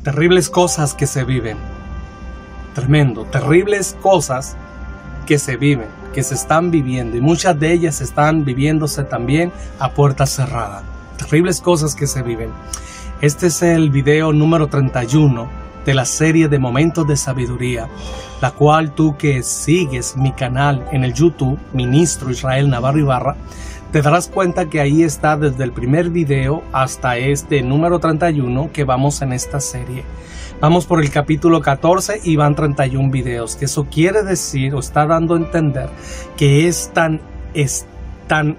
Terribles cosas que se viven. Tremendo, terribles cosas que se viven, que se están viviendo, y muchas de ellas están viviéndose también a puerta cerrada. Terribles cosas que se viven. Este es el video número 31 de la serie de Momentos de Sabiduría, la cual tú que sigues mi canal en el YouTube, Ministro Israel Navarro Ibarra, te darás cuenta que ahí está desde el primer video hasta este número 31 que vamos en esta serie. Vamos por el capítulo 14 y van 31 videos, que eso quiere decir o está dando a entender que es tan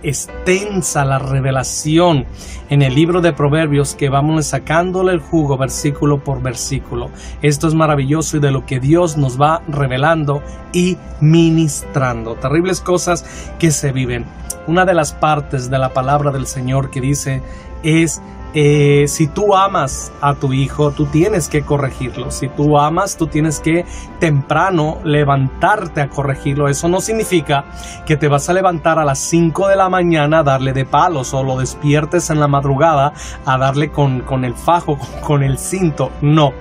extensa la revelación en el libro de Proverbios que vamos sacándole el jugo versículo por versículo. Esto es maravilloso y de lo que Dios nos va revelando y ministrando. Terribles cosas que se viven. Una de las partes de la palabra del Señor que dice es: si tú amas a tu hijo, tú tienes que corregirlo. Si tú amas, tú tienes que temprano levantarte a corregirlo. Eso no significa que te vas a levantar a las 5 de la mañana a darle de palos, o lo despiertes en la madrugada a darle con el fajo, con el cinto. No.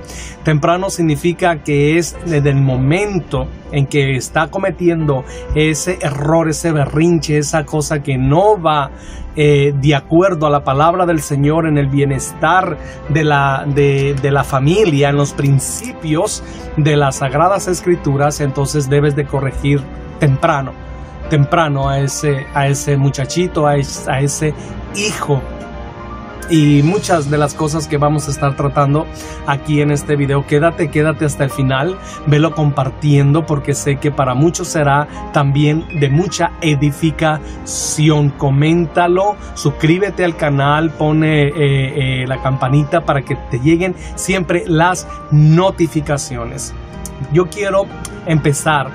Temprano significa que es desde el momento en que está cometiendo ese error, ese berrinche, esa cosa que no va de acuerdo a la palabra del Señor, en el bienestar de la familia, en los principios de las Sagradas Escrituras. Entonces debes de corregir temprano a ese muchachito, a ese hijo. Y muchas de las cosas que vamos a estar tratando aquí en este video. Quédate hasta el final, velo compartiendo, porque sé que para muchos será también de mucha edificación. Coméntalo, suscríbete al canal, pone la campanita para que te lleguen siempre las notificaciones. Yo quiero empezar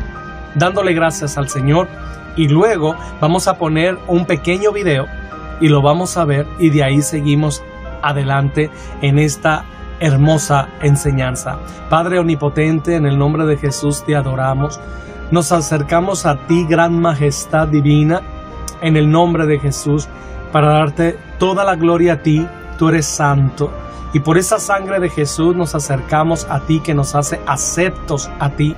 dándole gracias al Señor, y luego vamos a poner un pequeño video y lo vamos a ver, y de ahí seguimos adelante en esta hermosa enseñanza. Padre omnipotente, en el nombre de Jesús te adoramos. Nos acercamos a ti, gran majestad divina, en el nombre de Jesús, para darte toda la gloria a ti. Tú eres santo, y por esa sangre de Jesús nos acercamos a ti, que nos hace aceptos a ti,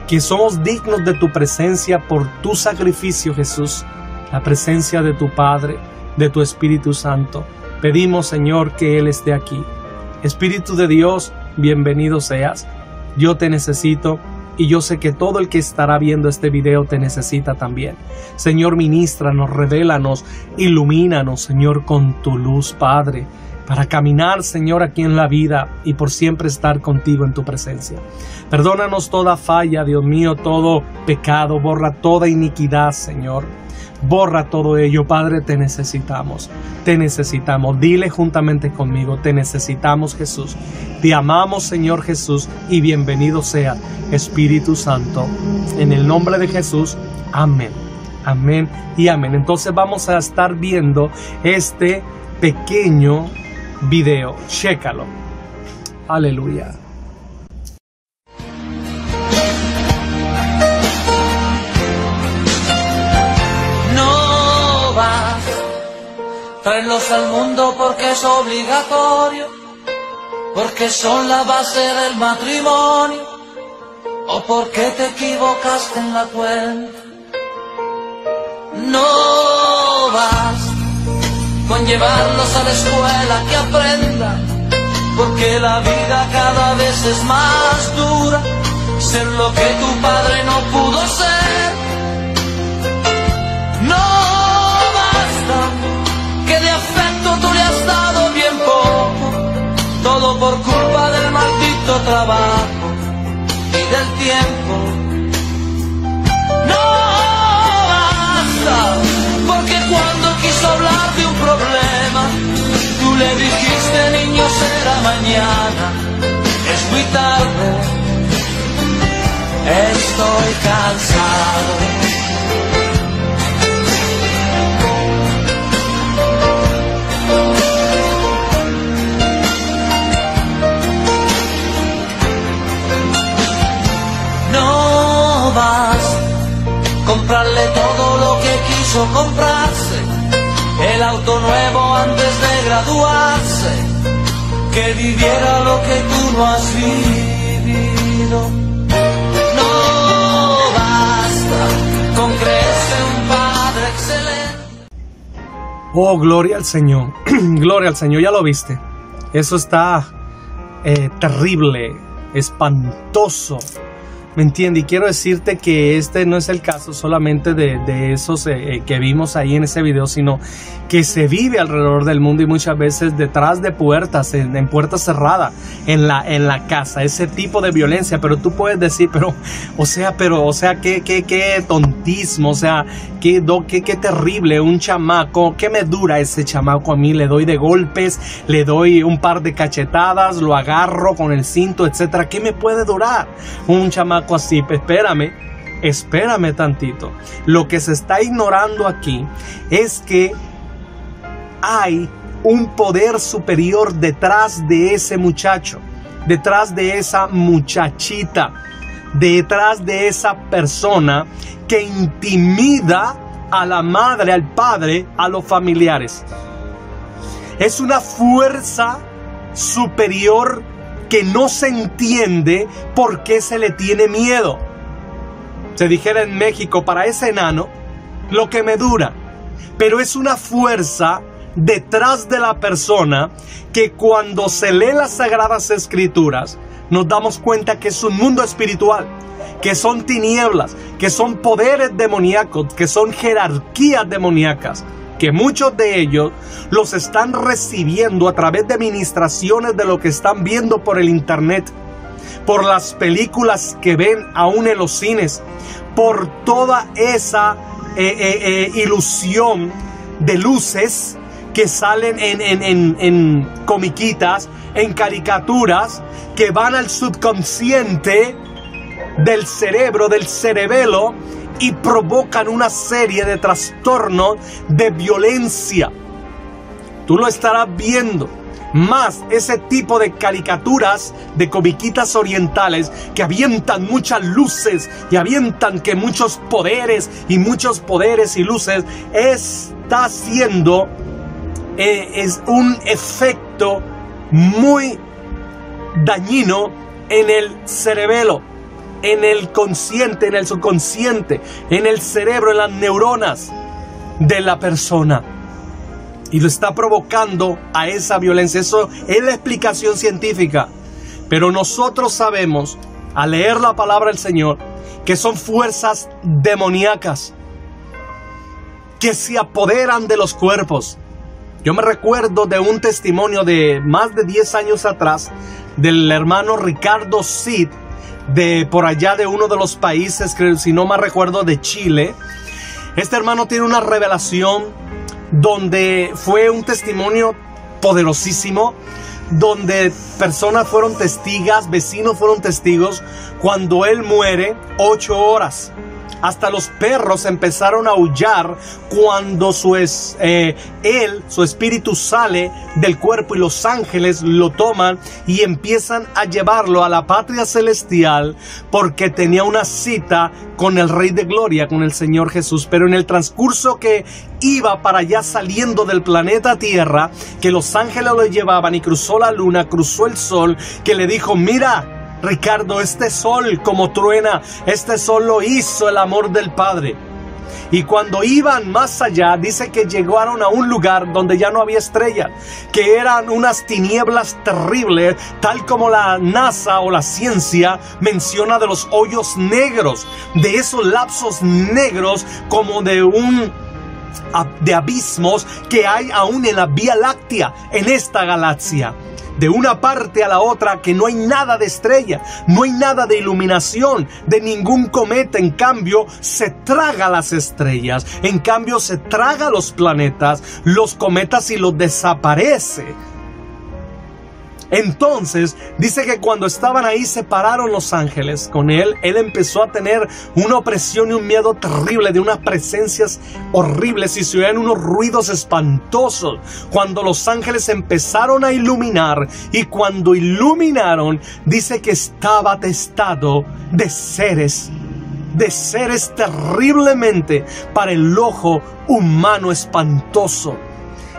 que somos dignos de tu presencia por tu sacrificio, Jesús, la presencia de tu Padre, de tu Espíritu Santo. Pedimos, Señor, que Él esté aquí. Espíritu de Dios, bienvenido seas. Yo te necesito, y yo sé que todo el que estará viendo este video te necesita también. Señor, ministranos, revélanos, ilumínanos, Señor, con tu luz, Padre, para caminar, Señor, aquí en la vida y por siempre estar contigo en tu presencia. Perdónanos toda falla, Dios mío, todo pecado. Borra toda iniquidad, Señor. Borra todo ello, Padre. Te necesitamos, te necesitamos. Dile juntamente conmigo: te necesitamos, Jesús. Te amamos, Señor Jesús, y bienvenido sea Espíritu Santo. En el nombre de Jesús, amén, amén y amén. Entonces vamos a estar viendo este pequeño video. Chécalo. Aleluya. Traerlos al mundo porque es obligatorio, porque son la base del matrimonio, o porque te equivocaste en la cuenta. No vas con llevarlos a la escuela que aprendan, porque la vida cada vez es más dura, ser lo que tu padre no pudo ser. No basta que de afecto tú le has dado bien poco, todo por culpa del maldito trabajo y del tiempo. No basta, porque cuando quiso hablar de un problema, tú le dijiste: niño, será mañana, es muy tarde, estoy cansado. Comprarle todo lo que quiso comprarse, el auto nuevo antes de graduarse, que viviera lo que tú no has vivido. No basta con creerse un padre excelente. Oh, gloria al Señor. Gloria al Señor, ya lo viste. Eso está terrible, espantoso. ¿Me entiendes? Y quiero decirte que este no es el caso solamente de esos que vimos ahí en ese video, sino que se vive alrededor del mundo y muchas veces detrás de puertas, en puertas cerradas, en la casa, ese tipo de violencia. Pero tú puedes decir, qué tontismo, o sea, qué terrible, un chamaco, ¿qué me dura ese chamaco a mí? Le doy de golpes, le doy un par de cachetadas, lo agarro con el cinto, etcétera. ¿Qué me puede durar un chamaco así? Espérame tantito. Lo que se está ignorando aquí es que hay un poder superior detrás de ese muchacho, detrás de esa muchachita, detrás de esa persona que intimida a la madre, al padre, a los familiares. Es una fuerza superior que no se entiende por qué se le tiene miedo. Se dijera en México, para ese enano, lo que me dura. Pero es una fuerza detrás de la persona que cuando se lee las Sagradas Escrituras, nos damos cuenta que es un mundo espiritual, que son tinieblas, que son poderes demoníacos, que son jerarquías demoníacas, que muchos de ellos los están recibiendo a través de ministraciones de lo que están viendo por el internet, por las películas que ven aún en los cines, por toda esa ilusión de luces que salen en comiquitas, en caricaturas, que van al subconsciente del cerebro, del cerebelo, y provocan una serie de trastornos de violencia. Tú lo estarás viendo. Más ese tipo de caricaturas, de comiquitas orientales que avientan muchas luces y avientan que muchos poderes y luces, está haciendo es un efecto muy dañino en el cerebelo, en el consciente, en el subconsciente, en el cerebro, en las neuronas de la persona. Y lo está provocando a esa violencia. Eso es la explicación científica. Pero nosotros sabemos, al leer la palabra del Señor, que son fuerzas demoníacas que se apoderan de los cuerpos. Yo me recuerdo de un testimonio de más de 10 años atrás del hermano Ricardo Cid, de por allá de uno de los países, si no me recuerdo, de Chile. Este hermano tiene una revelación donde fue un testimonio poderosísimo, donde personas fueron testigas, vecinos fueron testigos. Cuando él muere, 8 horas. Hasta los perros empezaron a aullar cuando su espíritu sale del cuerpo, y los ángeles lo toman y empiezan a llevarlo a la patria celestial, porque tenía una cita con el Rey de Gloria, con el Señor Jesús. Pero en el transcurso que iba para allá, saliendo del planeta Tierra, que los ángeles lo llevaban, y cruzó la luna, cruzó el sol, que le dijo: mira, Ricardo, este sol como truena, este sol lo hizo el amor del Padre. Y cuando iban más allá, dice que llegaron a un lugar donde ya no había estrellas, que eran unas tinieblas terribles, tal como la NASA o la ciencia menciona de los hoyos negros, de esos lapsos negros como de abismos que hay aún en la Vía Láctea, en esta galaxia. De una parte a la otra, que no hay nada de estrella, no hay nada de iluminación, de ningún cometa. En cambio, se traga las estrellas, en cambio se traga los planetas, los cometas, y los desaparece. Entonces, dice que cuando estaban ahí, se pararon los ángeles con él. Él empezó a tener una opresión y un miedo terrible, de unas presencias horribles, y se oían unos ruidos espantosos. Cuando los ángeles empezaron a iluminar, y cuando iluminaron, dice que estaba atestado de seres terriblemente para el ojo humano espantoso.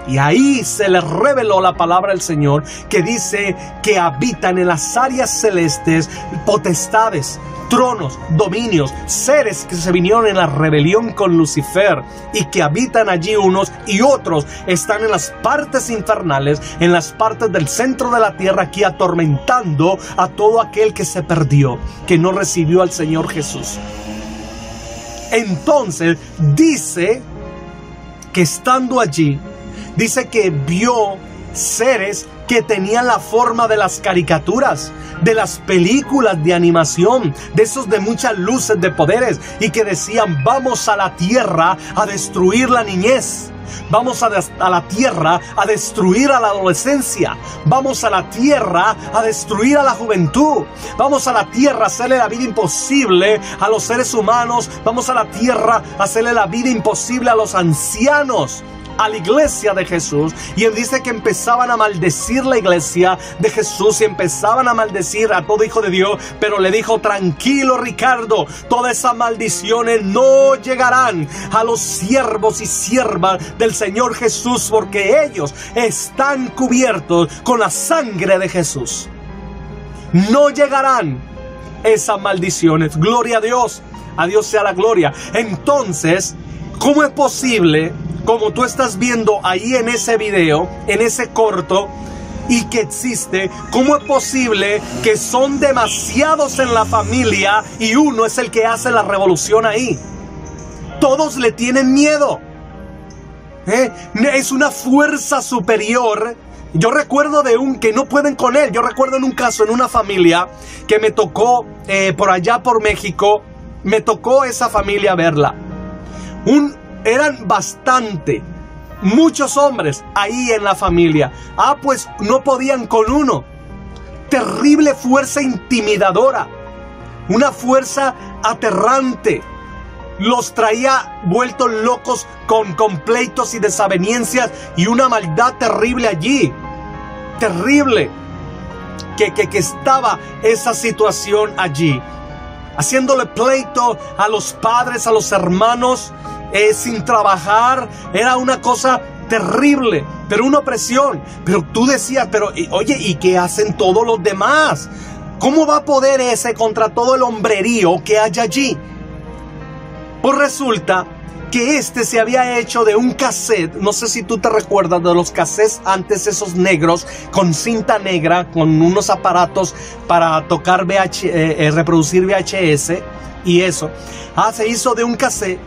Y ahí se le reveló la palabra del Señor, que dice que habitan en las áreas celestes potestades, tronos, dominios, seres que se vinieron en la rebelión con Lucifer y que habitan allí unos, y otros están en las partes infernales, en las partes del centro de la tierra, aquí atormentando a todo aquel que se perdió, que no recibió al Señor Jesús. Entonces dice que estando allí, dice que vio seres que tenían la forma de las caricaturas, de las películas de animación, de esos de muchas luces de poderes, y que decían: vamos a la tierra a destruir la niñez, vamos a la tierra a destruir a la adolescencia, vamos a la tierra a destruir a la juventud, vamos a la tierra a hacerle la vida imposible a los seres humanos, vamos a la tierra a hacerle la vida imposible a los ancianos, a la iglesia de Jesús. Y él dice que empezaban a maldecir la iglesia de Jesús y empezaban a maldecir a todo hijo de Dios, pero le dijo: tranquilo, Ricardo, todas esas maldiciones no llegarán a los siervos y siervas del Señor Jesús, porque ellos están cubiertos con la sangre de Jesús. No llegarán esas maldiciones. Gloria a Dios sea la gloria. Entonces, ¿cómo es posible, como tú estás viendo ahí en ese video, en ese corto, y que existe, cómo es posible que son demasiados en la familia y uno es el que hace la revolución ahí? Todos le tienen miedo. Es una fuerza superior. Yo recuerdo que no pueden con él. Yo recuerdo en un caso, en una familia que me tocó por allá por México, me tocó esa familia verla. Eran muchos hombres ahí en la familia. Pues no podían con uno. Terrible fuerza intimidadora, una fuerza aterrante. Los traía vueltos locos con pleitos y desavenencias y una maldad terrible allí. Terrible que estaba esa situación allí, haciéndole pleito a los padres, a los hermanos, sin trabajar. Era una cosa terrible, pero una opresión. Pero tú decías: pero oye, ¿y qué hacen todos los demás? ¿Cómo va a poder ese contra todo el hombrerío que hay allí? Pues resulta que se había hecho de un cassette. No sé si tú te recuerdas de los cassettes antes, esos negros con cinta negra, con unos aparatos para tocar reproducir VHS y eso. Se hizo de un cassette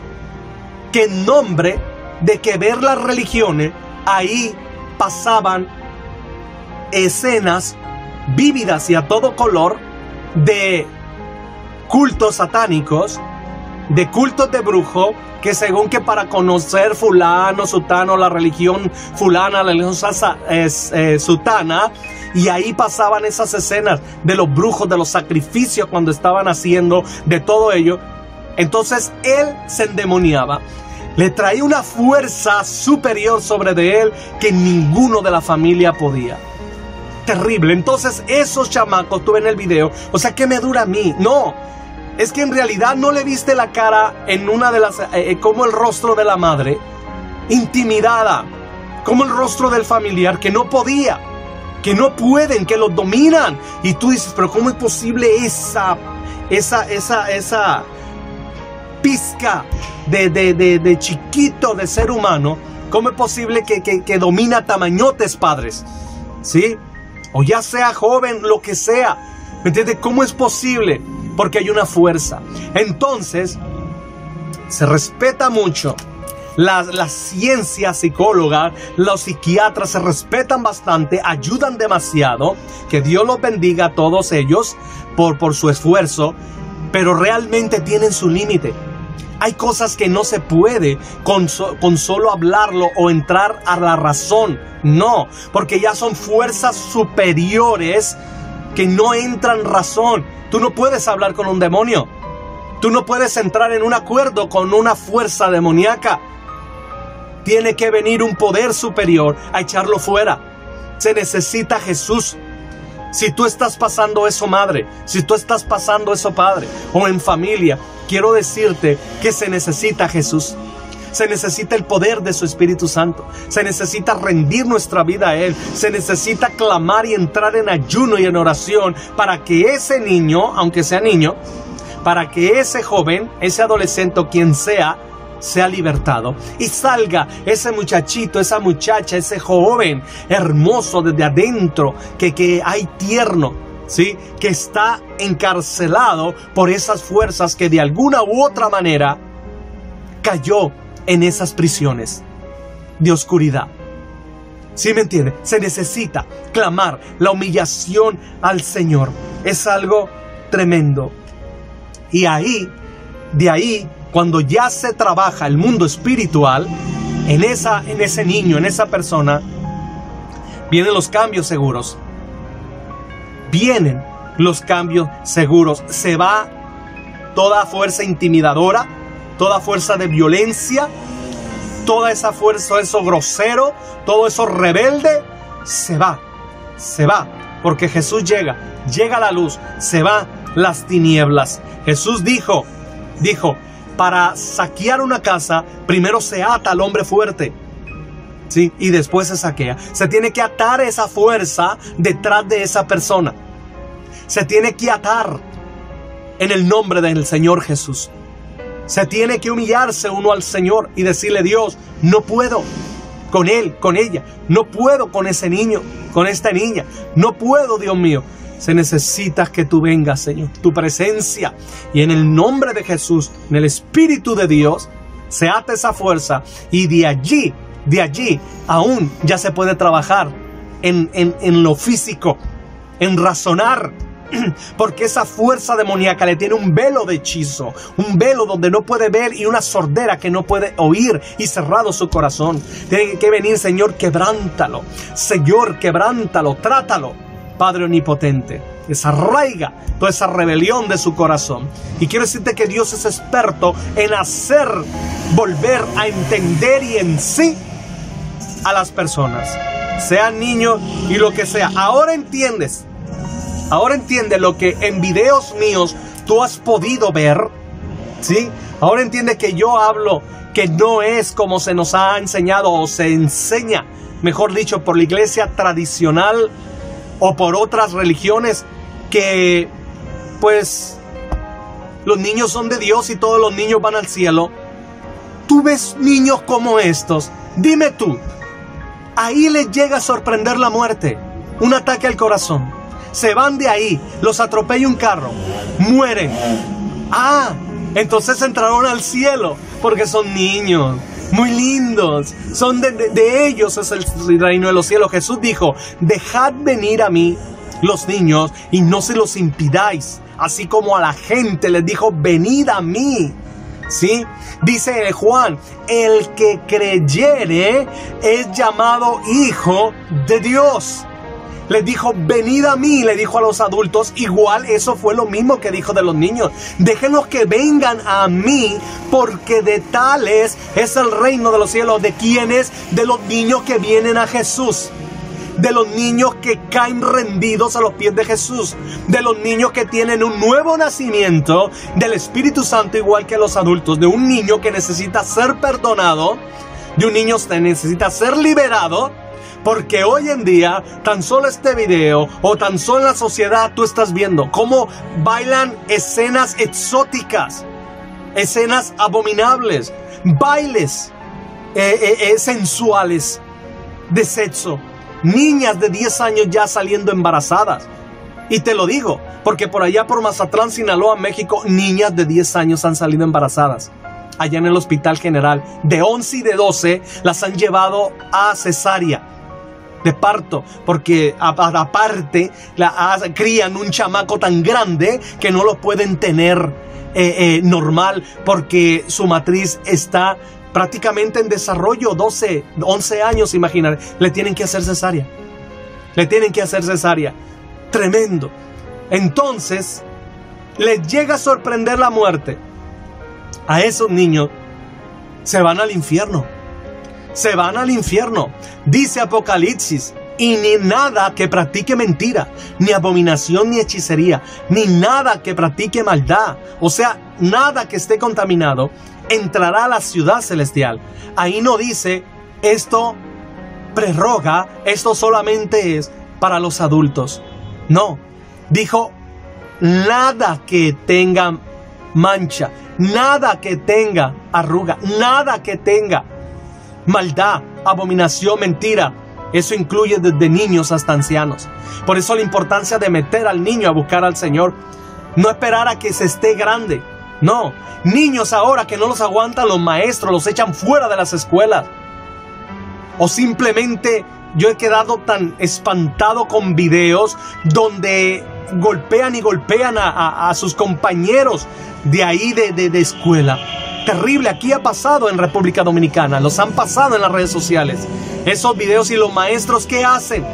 que, en nombre de que ver las religiones, ahí pasaban escenas vívidas y a todo color de cultos satánicos, de cultos de brujo, que según que para conocer fulano, sutano, la religión fulana, la religión sutana, y ahí pasaban esas escenas de los brujos, de los sacrificios cuando estaban haciendo, de todo ello. Entonces él se endemoniaba, le traía una fuerza superior sobre de él que ninguno de la familia podía. Terrible. Entonces esos chamacos, tú ves en el video, o sea, ¿qué me dura a mí? No, es que en realidad no le viste la cara en una de las, como el rostro de la madre, intimidada, como el rostro del familiar que no podía, que no pueden, que los dominan. Y tú dices: pero ¿cómo es posible esa pizca de chiquito, de ser humano? ¿Cómo es posible que domina tamañotes padres? ¿Sí? O ya sea joven, lo que sea. ¿Me entiendes? ¿Cómo es posible? Porque hay una fuerza. Entonces, se respeta mucho. La ciencia psicóloga, los psiquiatras se respetan bastante, ayudan demasiado. Que Dios los bendiga a todos ellos por su esfuerzo. Pero realmente tienen su límite. Hay cosas que no se puede con solo hablarlo o entrar a la razón. No, porque ya son fuerzas superiores que no entran razón. Tú no puedes hablar con un demonio. Tú no puedes entrar en un acuerdo con una fuerza demoníaca. Tiene que venir un poder superior a echarlo fuera. Se necesita Jesús. Si tú estás pasando eso, madre, si tú estás pasando eso, padre, o en familia, quiero decirte que se necesita Jesús. Se necesita el poder de su Espíritu Santo. Se necesita rendir nuestra vida a Él. Se necesita clamar y entrar en ayuno y en oración para que ese niño, aunque sea niño, para que ese joven, ese adolescente o quien sea libertado y salga ese muchachito, esa muchacha, ese joven hermoso desde adentro, que hay tierno, ¿sí? Que está encarcelado por esas fuerzas que de alguna u otra manera cayó en esas prisiones de oscuridad. ¿Sí me entiende? Se necesita clamar la humillación al Señor. Es algo tremendo. Y de ahí, cuando ya se trabaja el mundo espiritual, en ese niño, en esa persona, vienen los cambios seguros. Vienen los cambios seguros. Se va toda fuerza intimidadora, toda fuerza de violencia, toda esa fuerza, eso grosero, todo eso rebelde, se va. Porque Jesús llega la luz, se va las tinieblas. Jesús dijo, para saquear una casa, primero se ata al hombre fuerte, ¿sí? Y después se saquea. Se tiene que atar esa fuerza detrás de esa persona. Se tiene que atar en el nombre del Señor Jesús. Se tiene que humillarse uno al Señor y decirle: Dios, no puedo con él, con ella. No puedo con ese niño, con esta niña. No puedo, Dios mío. Se necesita que tú vengas, Señor, tu presencia. Y en el nombre de Jesús, en el Espíritu de Dios, se ata esa fuerza. Y de allí, aún ya se puede trabajar en lo físico, en razonar. Porque esa fuerza demoníaca le tiene un velo de hechizo, un velo donde no puede ver y una sordera que no puede oír, y cerrado su corazón. Tiene que venir, Señor, quebrántalo. Señor, quebrántalo, trátalo. Padre omnipotente, desarraiga toda esa rebelión de su corazón. Y quiero decirte que Dios es experto en hacer volver a entender y en sí a las personas, sean niños y lo que sea. Ahora entiendes lo que en videos míos tú has podido ver, ¿sí? Ahora entiendes que yo hablo que no es como se nos ha enseñado o se enseña, mejor dicho, por la iglesia tradicional o por otras religiones, que pues los niños son de Dios y todos los niños van al cielo. Tú ves niños como estos, dime tú, ahí les llega a sorprender la muerte, un ataque al corazón, se van de ahí, los atropella un carro, mueren. Entonces entraron al cielo porque son niños muy lindos, son de ellos es el reino de los cielos. Jesús dijo: dejad venir a mí los niños y no se los impidáis, así como a la gente les dijo: venid a mí, ¿sí? Dice Juan: el que creyere es llamado hijo de Dios. Les dijo: venid a mí, le dijo a los adultos. Igual eso fue lo mismo que dijo de los niños: déjenlos que vengan a mí, porque de tales es el reino de los cielos. ¿De quiénes? De los niños que vienen a Jesús, de los niños que caen rendidos a los pies de Jesús, de los niños que tienen un nuevo nacimiento del Espíritu Santo, igual que los adultos, de un niño que necesita ser perdonado, de un niño que necesita ser liberado. Porque hoy en día, tan solo este video o tan solo en la sociedad, tú estás viendo cómo bailan escenas exóticas, escenas abominables, bailes sensuales de sexo. Niñas de 10 años ya saliendo embarazadas. Y te lo digo, porque por allá por Mazatlán, Sinaloa, México, niñas de 10 años han salido embarazadas. Allá en el Hospital General, de 11 y de 12, las han llevado a cesárea de parto, porque aparte crían un chamaco tan grande que no lo pueden tener normal, porque su matriz está prácticamente en desarrollo. 12, 11 años, imaginar, le tienen que hacer cesárea. Tremendo. Entonces les llega a sorprender la muerte. A esos niños se van al infierno. Dice Apocalipsis: y ni nada que practique mentira, ni abominación, ni hechicería, ni nada que practique maldad, o sea, nada que esté contaminado, entrará a la ciudad celestial. Ahí no dice, esto prerroga, esto solamente es para los adultos. No, dijo, nada que tenga mancha, nada que tenga arruga, nada que tenga maldad, abominación, mentira. Eso incluye desde niños hasta ancianos. Por eso la importancia de meter al niño a buscar al Señor. No esperar a que se esté grande. No, niños ahora que no los aguantan los maestros, los echan fuera de las escuelas. O simplemente yo he quedado tan espantado con videos donde golpean y golpean a sus compañeros de ahí de escuela. Terrible, aquí ha pasado en República Dominicana, los han pasado en las redes sociales. Esos videos, y los maestros, ¿qué hacen?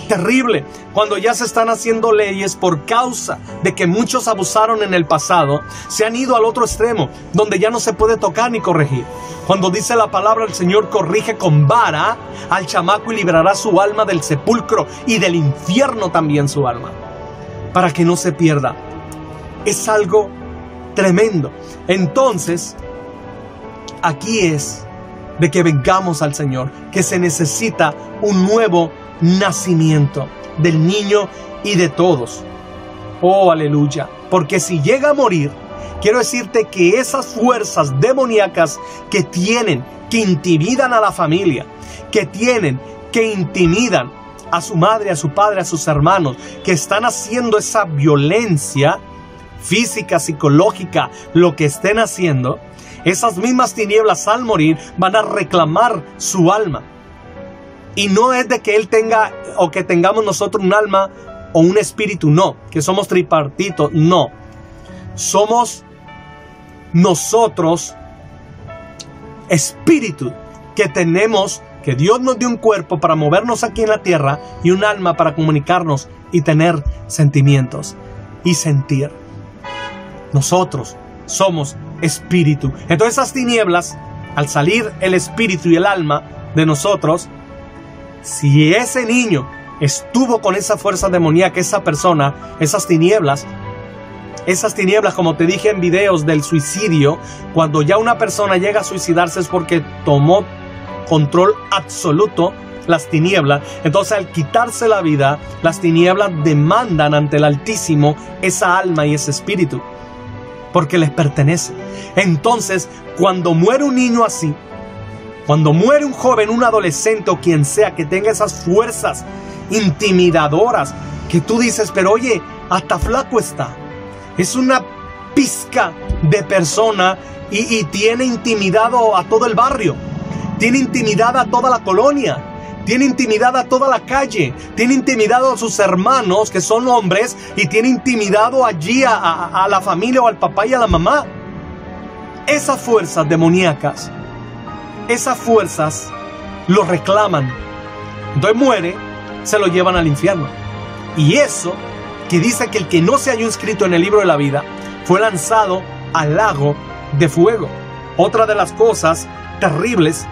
Terrible, cuando ya se están haciendo leyes por causa de que muchos abusaron en el pasado, se han ido al otro extremo, donde ya no se puede tocar ni corregir. Cuando dice la palabra, el Señor corrige con vara al chamaco y librará su alma del sepulcro y del infierno también su alma, para que no se pierda. Es algo tremendo. Entonces, aquí es de que vengamos al Señor, que se necesita un nuevo nacimiento del niño y de todos. Oh, aleluya. Porque si llega a morir, quiero decirte que esas fuerzas demoníacas que tienen, que intimidan a la familia, que intimidan a su madre, a su padre, a sus hermanos, que están haciendo esa violencia física, psicológica, lo que estén haciendo, esas mismas tinieblas al morir van a reclamar su alma. Y no es de que él tenga o que tengamos nosotros un alma o un espíritu, no, que somos tripartitos, no. Somos nosotros espíritu que tenemos, que Dios nos dio un cuerpo para movernos aquí en la tierra y un alma para comunicarnos y tener sentimientos y sentir. Nosotros somos espíritu. Entonces esas tinieblas, al salir el espíritu y el alma de nosotros, si ese niño estuvo con esa fuerza demoníaca, esa persona, esas tinieblas, como te dije en videos del suicidio, cuando ya una persona llega a suicidarse es porque tomó control absoluto las tinieblas. Entonces, al quitarse la vida, las tinieblas demandan ante el Altísimo esa alma y ese espíritu, porque les pertenece. Entonces, cuando muere un niño así, cuando muere un joven, un adolescente o quien sea que tenga esas fuerzas intimidadoras, que tú dices, pero oye, hasta flaco está, es una pizca de persona y tiene intimidado a todo el barrio, tiene intimidada a toda la colonia, tiene intimidada a toda la calle, tiene intimidado a sus hermanos que son hombres y tiene intimidado allí a la familia o al papá y a la mamá. Esas fuerzas demoníacas, esas fuerzas lo reclaman. Entonces muere, se lo llevan al infierno. Y eso que dice que el que no se halló inscrito en el libro de la vida fue lanzado al lago de fuego. Otra de las cosas terribles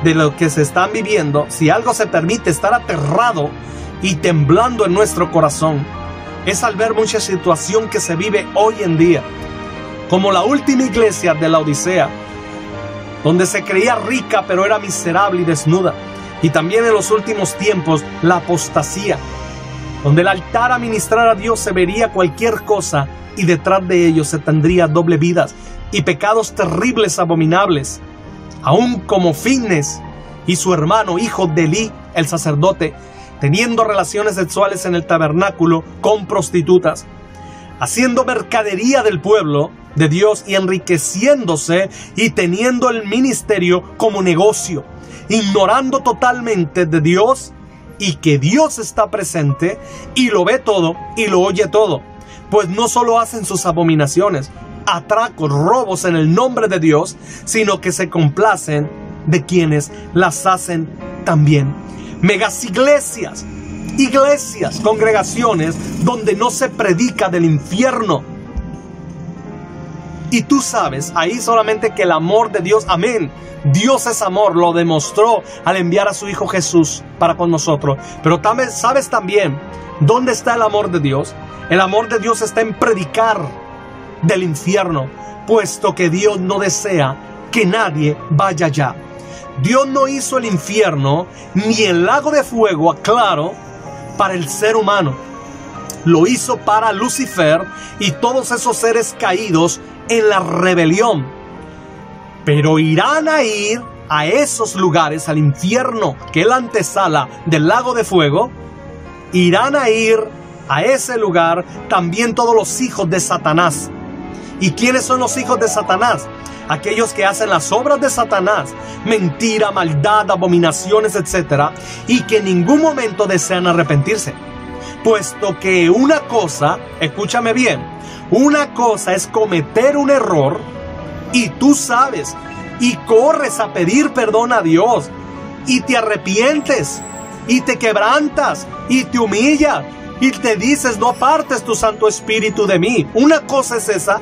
de lo que se están viviendo, si algo se permite estar aterrado y temblando en nuestro corazón, es al ver mucha situación que se vive hoy en día, como la última iglesia de la Odisea, donde se creía rica pero era miserable y desnuda. Y también en los últimos tiempos la apostasía, donde el altar a ministrar a Dios se vería cualquier cosa y detrás de ello se tendría doble vidas y pecados terribles, abominables, aún como Finnes y su hermano, hijo de Elí, el sacerdote, teniendo relaciones sexuales en el tabernáculo con prostitutas, haciendo mercadería del pueblo de Dios y enriqueciéndose y teniendo el ministerio como negocio, ignorando totalmente de Dios y que Dios está presente y lo ve todo y lo oye todo. Pues no solo hacen sus abominaciones, atracos, robos en el nombre de Dios, sino que se complacen de quienes las hacen también. Megas iglesias, congregaciones donde no se predica del infierno. Y tú sabes, ahí solamente que el amor de Dios, amén, Dios es amor, lo demostró al enviar a su Hijo Jesús para con nosotros. Pero sabes también dónde está el amor de Dios. El amor de Dios está en predicar del infierno, puesto que Dios no desea que nadie vaya allá. Dios no hizo el infierno ni el lago de fuego, aclaro, para el ser humano. Lo hizo para Lucifer y todos esos seres caídos en la rebelión. Pero irán a ir a esos lugares, al infierno, que es la antesala del lago de fuego. Irán a ir a ese lugar también todos los hijos de Satanás. ¿Y quiénes son los hijos de Satanás? Aquellos que hacen las obras de Satanás, mentira, maldad, abominaciones, etc. Y que en ningún momento desean arrepentirse. Puesto que una cosa, escúchame bien, una cosa es cometer un error y tú sabes y corres a pedir perdón a Dios y te arrepientes y te quebrantas y te humillas y te dices: no apartes tu Santo Espíritu de mí. Una cosa es esa,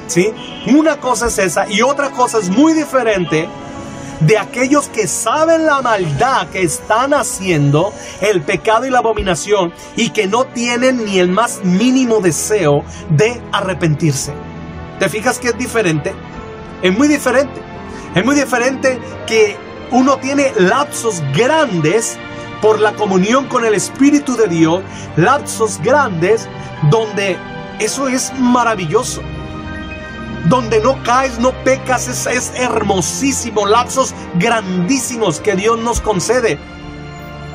¿sí? Una cosa es esa, y otra cosa es muy diferente de aquellos que saben la maldad que están haciendo, el pecado y la abominación, y que no tienen ni el más mínimo deseo de arrepentirse. ¿Te fijas que es diferente? Es muy diferente. Es muy diferente que uno tiene lapsos grandes por la comunión con el Espíritu de Dios, lapsos grandes donde eso es maravilloso, donde no caes, no pecas, es hermosísimo, lapsos grandísimos que Dios nos concede.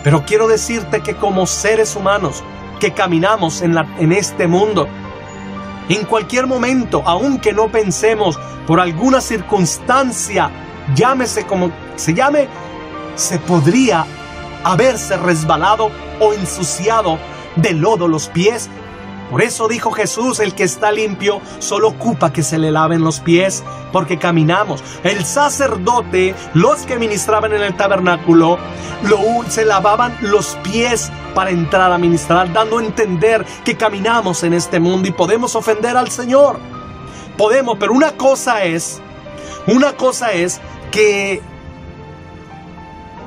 Pero quiero decirte que como seres humanos que caminamos en este mundo, en cualquier momento, aunque no pensemos, por alguna circunstancia, llámese como se llame, se podría haberse resbalado o ensuciado de lodo los pies. Por eso dijo Jesús: el que está limpio solo ocupa que se le laven los pies, porque caminamos. El sacerdote, los que ministraban en el tabernáculo, se lavaban los pies para entrar a ministrar, dando a entender que caminamos en este mundo y podemos ofender al Señor. Podemos, pero una cosa es que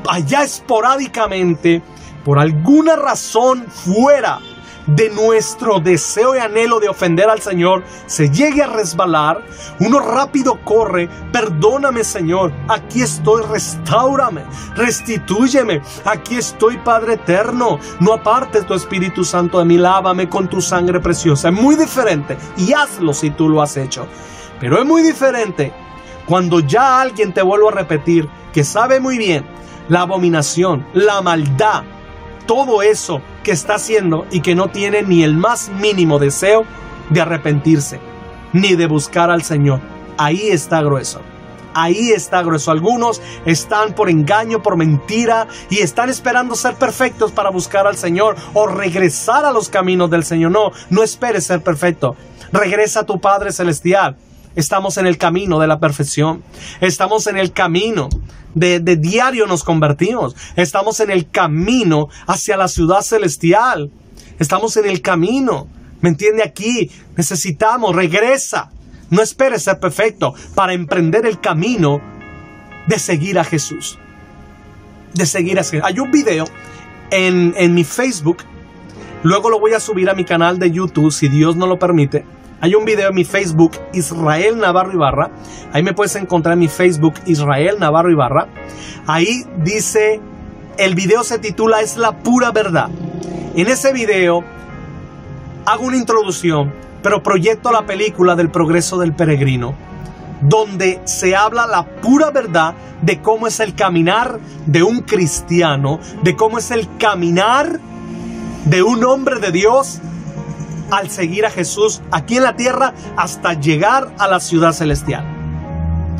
allá esporádicamente, por alguna razón fuera de nuestro deseo y anhelo de ofender al Señor, se llegue a resbalar, uno rápido corre: perdóname, Señor, aquí estoy, restáurame, restitúyeme, aquí estoy, Padre eterno, no apartes tu Espíritu Santo de mí, lávame con tu sangre preciosa. Es muy diferente, y hazlo si tú lo has hecho, pero es muy diferente cuando ya alguien, te vuelvo a repetir, que sabe muy bien la abominación, la maldad, todo eso que está haciendo, y que no tiene ni el más mínimo deseo de arrepentirse ni de buscar al Señor. Ahí está grueso. Ahí está grueso. Algunos están por engaño, por mentira, y están esperando ser perfectos para buscar al Señor o regresar a los caminos del Señor. No esperes ser perfecto. Regresa a tu Padre Celestial. Estamos en el camino de la perfección. Estamos en el camino de diario nos convertimos. Estamos en el camino hacia la ciudad celestial. Estamos en el camino. ¿Me entiende? Aquí necesitamos, regresa. No esperes ser perfecto para emprender el camino de seguir a Jesús. De seguir a Jesús. Hay un video en mi Facebook. Luego lo voy a subir a mi canal de YouTube, si Dios no lo permite. Hay un video en mi Facebook, Israel Navarro Ibarra. Ahí me puedes encontrar en mi Facebook, Israel Navarro Ibarra. Ahí dice, el video se titula "Es la pura verdad". En ese video hago una introducción, pero proyecto la película del progreso del peregrino, donde se habla la pura verdad de cómo es el caminar de un cristiano, de cómo es el caminar de un hombre de Dios al seguir a Jesús aquí en la tierra hasta llegar a la ciudad celestial.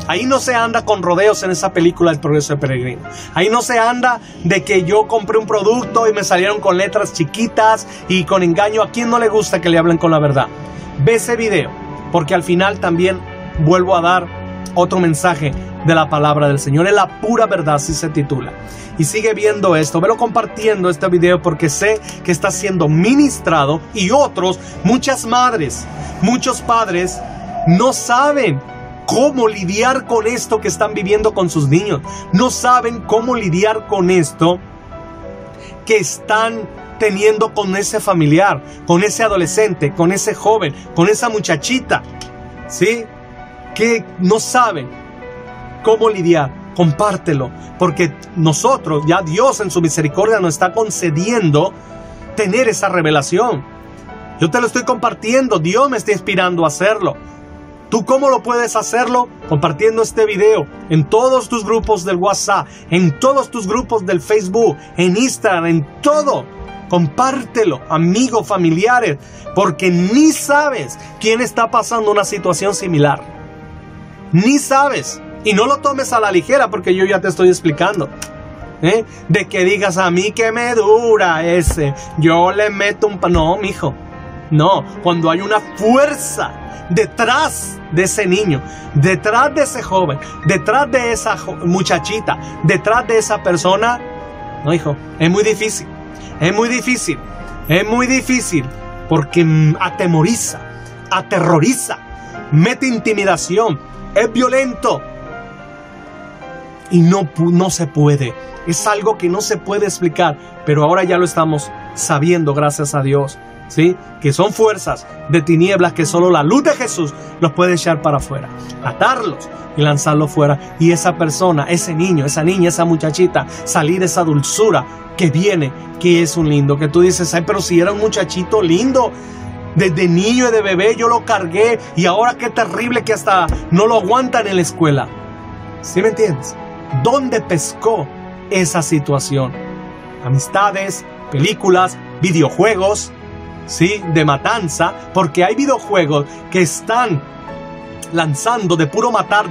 Ahí no se anda con rodeos en esa película del progreso del peregrino. Ahí no se anda de que yo compré un producto y me salieron con letras chiquitas y con engaño. ¿A quién no le gusta que le hablen con la verdad? Ve ese video, porque al final también vuelvo a dar otro mensaje de la palabra del Señor. Es la pura verdad, así se titula. Y sigue viendo esto, velo compartiendo este video, porque sé que está siendo ministrado, y otros, muchas madres, muchos padres no saben cómo lidiar con esto que están viviendo con sus niños. No saben cómo lidiar con esto que están teniendo con ese familiar, con ese adolescente, con ese joven, con esa muchachita, ¿sí? que no sabe cómo lidiar, compártelo, porque nosotros, ya Dios en su misericordia nos está concediendo tener esa revelación. Yo te lo estoy compartiendo, Dios me está inspirando a hacerlo. ¿Tú cómo lo puedes hacerlo? Compartiendo este video en todos tus grupos del WhatsApp, en todos tus grupos del Facebook, en Instagram, en todo. Compártelo, amigos, familiares, porque ni sabes quién está pasando una situación similar. Ni sabes. Y no lo tomes a la ligera, porque yo ya te estoy explicando. De que digas, a mí que me dura ese, yo le meto un... No, mijo. No, cuando hay una fuerza detrás de ese niño, detrás de ese joven, detrás de esa muchachita, detrás de esa persona, no, hijo, es muy difícil. Es muy difícil. Es muy difícil porque atemoriza, aterroriza, mete intimidación, es violento. Y no se puede. Es algo que no se puede explicar, pero ahora ya lo estamos sabiendo, gracias a Dios, ¿sí? Que son fuerzas de tinieblas que solo la luz de Jesús los puede echar para afuera, atarlos y lanzarlos fuera. Y esa persona, ese niño, esa niña, esa muchachita, salir de esa dulzura que viene, que es un lindo, que tú dices, ay, pero si era un muchachito lindo, desde niño y de bebé yo lo cargué, y ahora qué terrible que hasta no lo aguantan en la escuela. ¿Sí me entiendes? ¿Dónde pescó esa situación? Amistades, películas, videojuegos, ¿sí? De matanza, porque hay videojuegos que están lanzando de puro matar,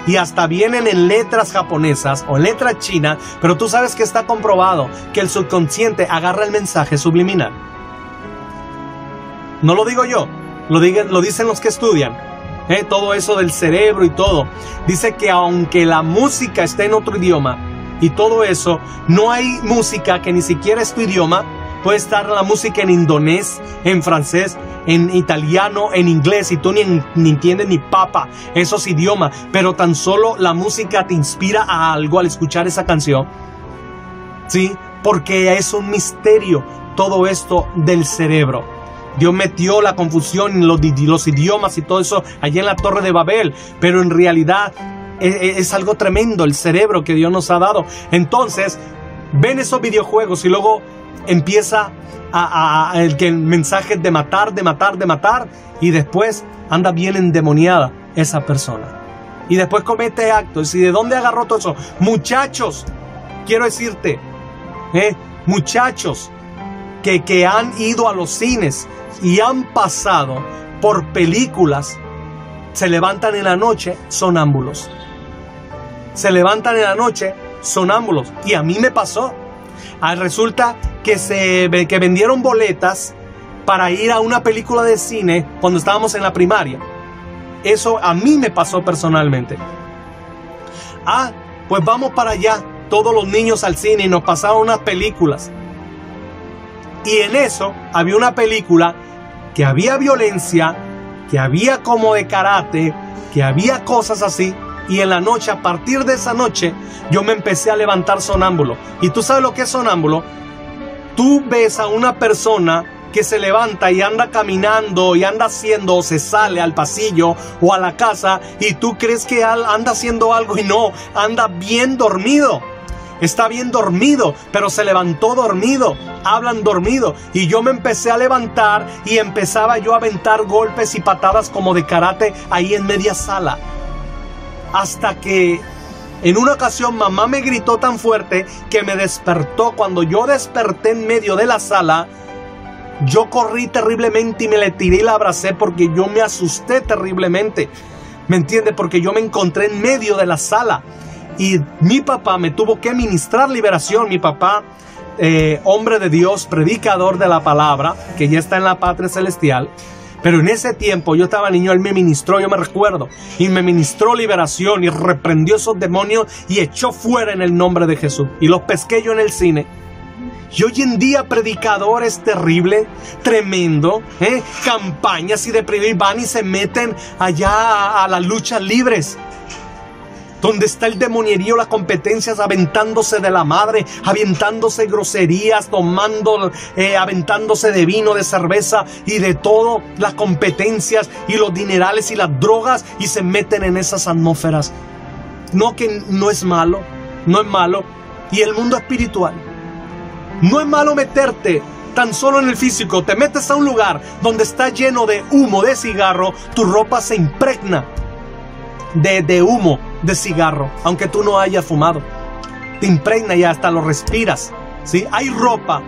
y hasta vienen en letras japonesas o en letras chinas, pero tú sabes que está comprobado que el subconsciente agarra el mensaje subliminal. No lo digo yo, lo dicen los que estudian. Todo eso del cerebro y todo. Dice que aunque la música esté en otro idioma y todo eso, no hay música que ni siquiera es tu idioma. Puede estar la música en indonés, en francés, en italiano, en inglés, y tú ni entiendes ni papa esos idiomas, pero tan solo la música te inspira a algo al escuchar esa canción. Sí, porque es un misterio todo esto del cerebro. Dios metió la confusión en los idiomas y todo eso allá en la Torre de Babel, pero en realidad es algo tremendo el cerebro que Dios nos ha dado. Entonces, ven esos videojuegos y luego empieza el mensaje de matar, y después anda bien endemoniada esa persona. Y después comete actos. ¿Y de dónde agarró todo eso? Muchachos, quiero decirte, muchachos que han ido a los cines y han pasado por películas, se levantan en la noche sonámbulos. Se levantan en la noche sonámbulos. Y a mí me pasó. Resulta que vendieron boletas para ir a una película de cine cuando estábamos en la primaria. Eso a mí me pasó personalmente. Pues vamos para allá, todos los niños al cine, y nos pasaron unas películas. Y en eso había una película que había violencia, que había como de karate, que había cosas así. Y en la noche, a partir de esa noche, yo me empecé a levantar sonámbulo. ¿Y tú sabes lo que es sonámbulo? Tú ves a una persona que se levanta y anda caminando y anda haciendo, o se sale al pasillo o a la casa, y tú crees que anda haciendo algo, y no, anda bien dormido. Está bien dormido, pero se levantó dormido. Hablan dormido. Y yo me empecé a levantar y empezaba yo a aventar golpes y patadas como de karate ahí en media sala. Hasta que en una ocasión mamá me gritó tan fuerte que me despertó. Cuando yo desperté en medio de la sala, yo corrí terriblemente y me le tiré y la abracé porque yo me asusté terriblemente. ¿Me entiendes? Porque yo me encontré en medio de la sala. Y mi papá me tuvo que ministrar liberación. Mi papá, hombre de Dios, predicador de la palabra, que ya está en la patria celestial. Pero en ese tiempo yo estaba niño, él me ministró, yo me recuerdo, y me ministró liberación y reprendió esos demonios y echó fuera en el nombre de Jesús. Y los pesqué yo en el cine. Y hoy en día predicadores terrible, tremendo, campañas y de van y se meten allá a las luchas libres. donde está el demonierío, las competencias, aventándose de la madre, aventándose groserías, aventándose de vino, de cerveza y de todo, las competencias y los dinerales y las drogas, y se meten en esas atmósferas. No, que no es malo, no es malo. Y el mundo espiritual, no es malo meterte tan solo en el físico. Te metes a un lugar donde está lleno de humo de cigarro, tu ropa se impregna de humo de cigarro, aunque tú no hayas fumado. Te impregna y hasta lo respiras, ¿sí? Hay ropa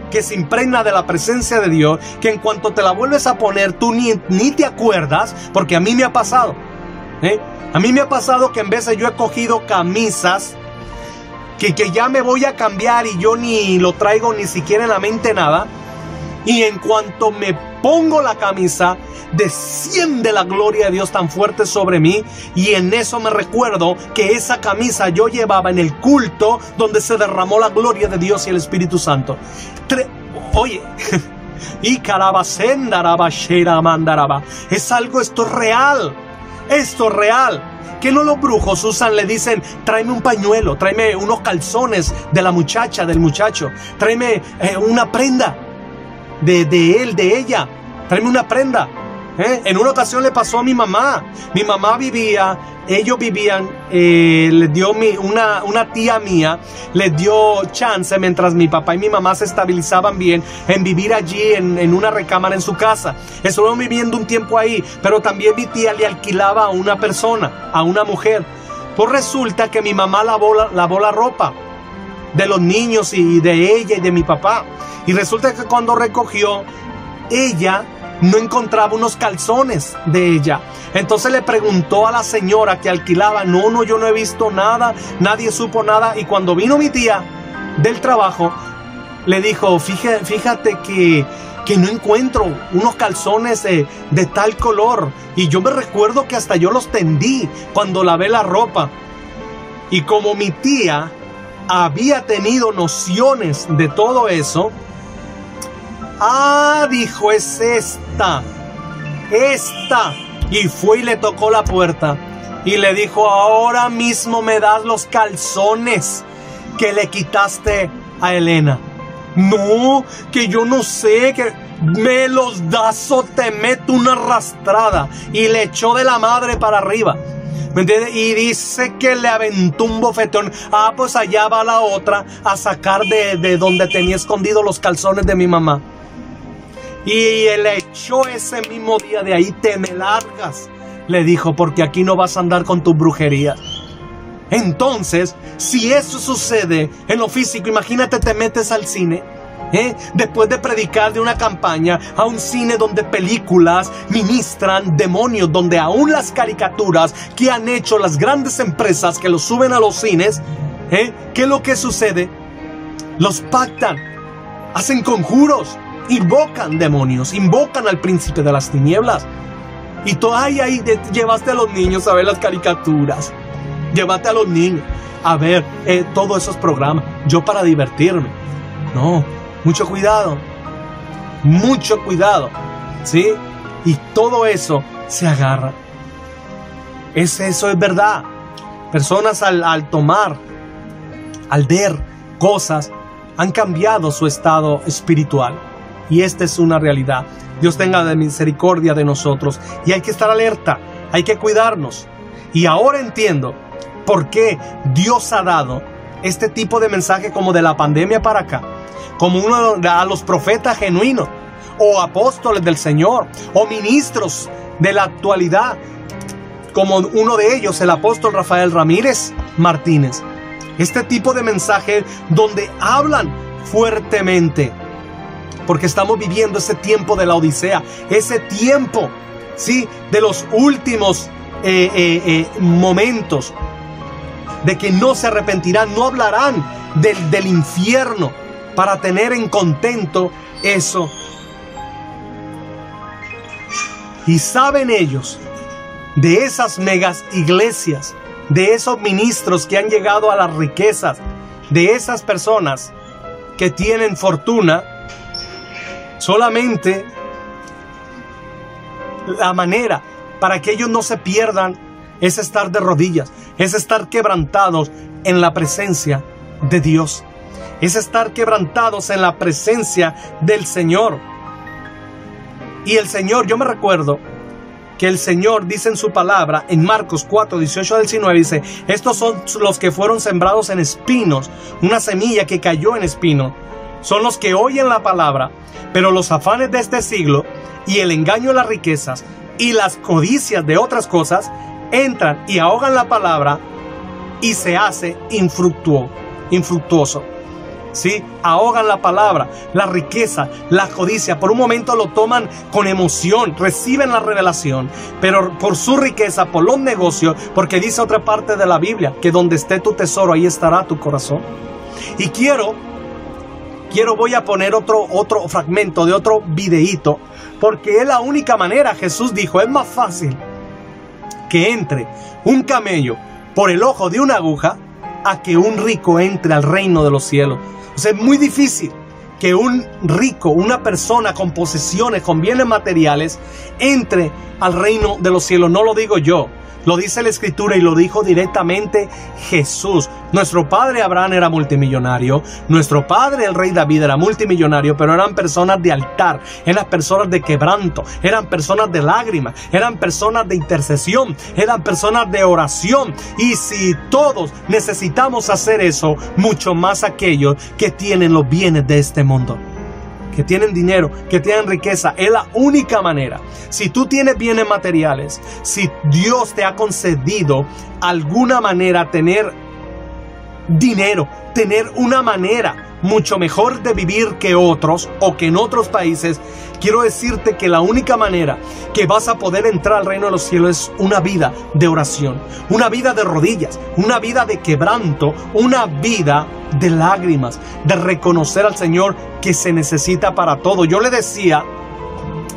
que se impregna de la presencia de Dios, que en cuanto te la vuelves a poner, tú ni te acuerdas, porque a mí me ha pasado, a mí me ha pasado que en veces yo he cogido camisas que ya me voy a cambiar y yo ni lo traigo ni siquiera en la mente nada, y en cuanto me pongo la camisa, desciende la gloria de Dios tan fuerte sobre mí, y en eso me recuerdo que esa camisa yo llevaba en el culto donde se derramó la gloria de Dios y el Espíritu Santo. Oye, y es algo, esto es real, esto es real. Que no los brujos usan, le dicen, tráeme un pañuelo, tráeme unos calzones de la muchacha, del muchacho, tráeme una prenda de él, de ella, tráeme una prenda. En una ocasión le pasó a mi mamá. Mi mamá ellos vivían, les dio una tía mía, les dio chance mientras mi papá y mi mamá se estabilizaban bien en vivir allí en una recámara en su casa. Estuvieron viviendo un tiempo ahí, pero también mi tía le alquilaba a una persona, a una mujer. Pues resulta que mi mamá lavó la ropa de los niños y de ella y de mi papá. Y resulta que cuando recogió, ella no encontraba unos calzones de ella. Entonces le preguntó a la señora que alquilaba. No, yo no he visto nada, nadie supo nada. Y cuando vino mi tía del trabajo, le dijo, fíjate que no encuentro unos calzones de tal color. Y yo me recuerdo que hasta yo los tendí cuando lavé la ropa. Y como mi tía había tenido nociones de todo eso, dijo, es esta. Y fue y le tocó la puerta y le dijo, ahora mismo me das los calzones que le quitaste a Elena. No, que yo no sé, que me los das o te meto una arrastrada. Y le echó de la madre para arriba, ¿me entiendes? Y dice que le aventó un bofetón. Pues allá va la otra a sacar de donde tenía escondidos los calzones de mi mamá. Y le echó ese mismo día, de ahí te me largas, le dijo, porque aquí no vas a andar con tu brujería. Entonces, si eso sucede en lo físico, imagínate, te metes al cine, después de predicar de una campaña, a un cine donde películas ministran demonios, donde aún las caricaturas que han hecho las grandes empresas que los suben a los cines, ¿qué es lo que sucede? Los pactan, hacen conjuros, invocan demonios, invocan al príncipe de las tinieblas. Y tú ahí llevaste a los niños a ver las caricaturas, llévate a los niños a ver todos esos programas. Yo para divertirme. No, mucho cuidado, ¿sí? Y todo eso se agarra. Eso es verdad. Personas al tomar, al ver cosas, han cambiado su estado espiritual. Y esta es una realidad. Dios tenga de misericordia de nosotros. Y hay que estar alerta, hay que cuidarnos. Y ahora entiendo por qué Dios ha dado este tipo de mensaje como de la pandemia para acá. Como a los profetas genuinos, o apóstoles del Señor, o ministros de la actualidad. Como uno de ellos, el apóstol Rafael Ramírez Martínez. Este tipo de mensaje donde hablan fuertemente. Porque estamos viviendo ese tiempo de la Odisea, ese tiempo, ¿sí?, de los últimos momentos, de que no se arrepentirán, no hablarán del infierno para tener en contento eso. Y saben ellos de esas megas iglesias, de esos ministros que han llegado a las riquezas, de esas personas que tienen fortuna. Solamente la manera para que ellos no se pierdan es estar de rodillas. es estar quebrantados en la presencia de Dios. Es estar quebrantados en la presencia del Señor. Y el Señor, yo me recuerdo que el Señor dice en su palabra, en Marcos 4, 18 al 19, dice: estos son los que fueron sembrados en espinos, una semilla que cayó en espinos. Son los que oyen la palabra, pero los afanes de este siglo y el engaño de las riquezas y las codicias de otras cosas entran y ahogan la palabra y se hace infructuoso. ¿Sí? Ahogan la palabra, la riqueza, la codicia. Por un momento lo toman con emoción, reciben la revelación, pero por su riqueza, por los negocios, porque dice otra parte de la Biblia, que donde esté tu tesoro, ahí estará tu corazón. Y voy a poner otro fragmento de otro videíto, porque es la única manera. Jesús dijo: es más fácil que entre un camello por el ojo de una aguja a que un rico entre al reino de los cielos. O sea, es muy difícil que un rico, una persona con posesiones, con bienes materiales, entre al reino de los cielos. No lo digo yo, lo dice la Escritura y lo dijo directamente Jesús. Nuestro padre Abraham era multimillonario, nuestro padre el rey David era multimillonario, pero eran personas de altar, eran personas de quebranto, eran personas de lágrimas, eran personas de intercesión, eran personas de oración. Y si todos necesitamos hacer eso, mucho más aquellos que tienen los bienes de este mundo, que tienen dinero, que tienen riqueza. Es la única manera. Si tú tienes bienes materiales, si Dios te ha concedido alguna manera tener dinero, tener una manera mucho mejor de vivir que otros o que en otros países, quiero decirte que la única manera que vas a poder entrar al reino de los cielos es una vida de oración, una vida de rodillas, una vida de quebranto, una vida de lágrimas, de reconocer al Señor que se necesita para todo. Yo le decía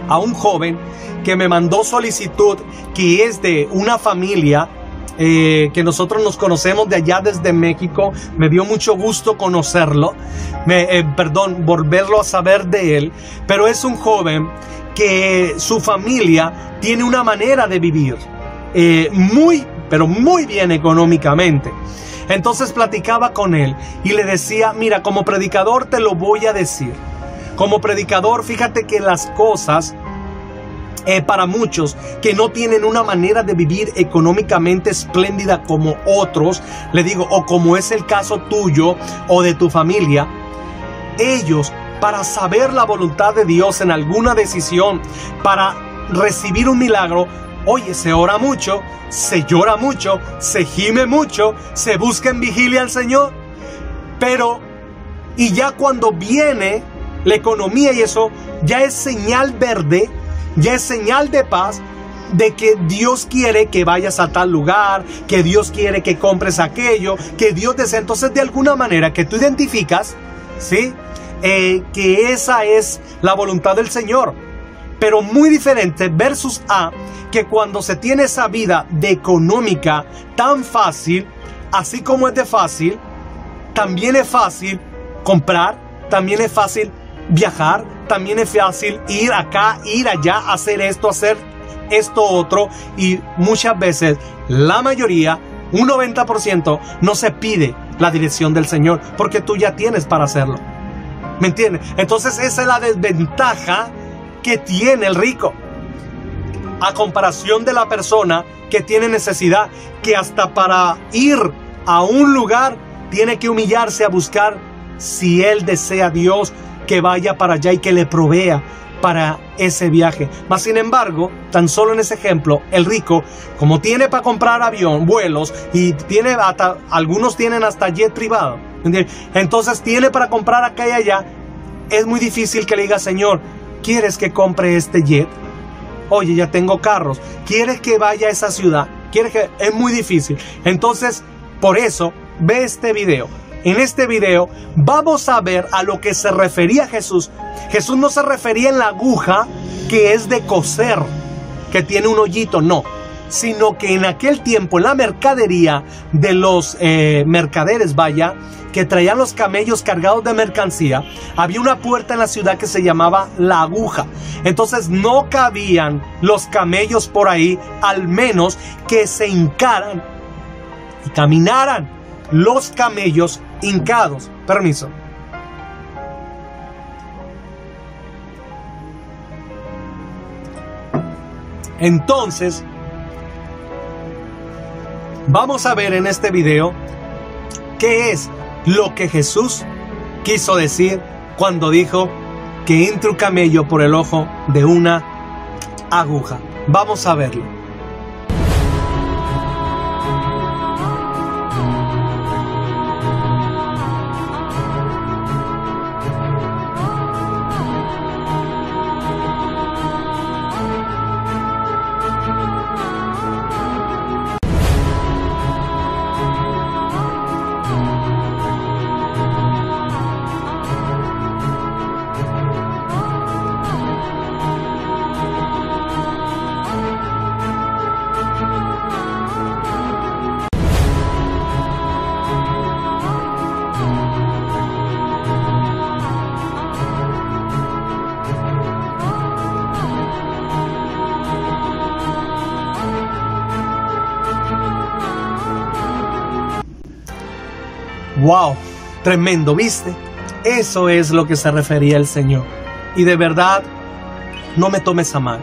a un joven que me mandó solicitud, que es de una familia que nosotros nos conocemos de allá desde México. Me dio mucho gusto conocerlo, volverlo a saber de él. Pero es un joven que su familia tiene una manera de vivir pero muy bien económicamente. Entonces platicaba con él y le decía: mira, como predicador te lo voy a decir. Como predicador, fíjate que las cosas para muchos que no tienen una manera de vivir económicamente espléndida como otros, le digo, o como es el caso tuyo o de tu familia, ellos, para saber la voluntad de Dios en alguna decisión, para recibir un milagro, oye, se ora mucho, se llora mucho, se gime mucho, se busca en vigilia al Señor, y ya cuando viene la economía y eso, ya es señal verde, ya es señal de paz, de que Dios quiere que vayas a tal lugar, que Dios quiere que compres aquello, que Dios desea. Entonces, de alguna manera que tú identificas, ¿sí? Que esa es la voluntad del Señor. Pero muy diferente versus a que cuando se tiene esa vida de económica tan fácil, así como es de fácil, también es fácil comprar, también es fácil viajar, también es fácil ir acá, ir allá, hacer esto otro. Y muchas veces, la mayoría, un 90%, no se pide la dirección del Señor, porque tú ya tienes para hacerlo. ¿Me entiendes? Entonces esa es la desventaja que tiene el rico, a comparación de la persona que tiene necesidad, que hasta para ir a un lugar tiene que humillarse a buscar si él desea a Dios que vaya para allá y que le provea para ese viaje. Mas sin embargo, tan solo en ese ejemplo, el rico, como tiene para comprar vuelos, y tiene algunos tienen hasta jet privado, ¿entiendes? Entonces tiene para comprar acá y allá. Es muy difícil que le diga: Señor, ¿quieres que compre este jet? Oye, ya tengo carros. ¿Quieres que vaya a esa ciudad? ¿Quieres que...? Es muy difícil. Entonces, por eso, ve este video. En este video vamos a ver a lo que se refería Jesús. Jesús no se refería en la aguja que es de coser, que tiene un hoyito, no. Sino que en aquel tiempo, en la mercadería de los mercaderes, que traían los camellos cargados de mercancía, había una puerta en la ciudad que se llamaba la aguja. Entonces no cabían los camellos por ahí, al menos que se hincaran y caminaran los camellos hincados. Permiso. Entonces, vamos a ver en este video qué es lo que Jesús quiso decir cuando dijo que entre un camello por el ojo de una aguja. Vamos a verlo. Wow, tremendo, ¿viste? Eso es lo que se refería el Señor. Y de verdad, no me tomes a mal.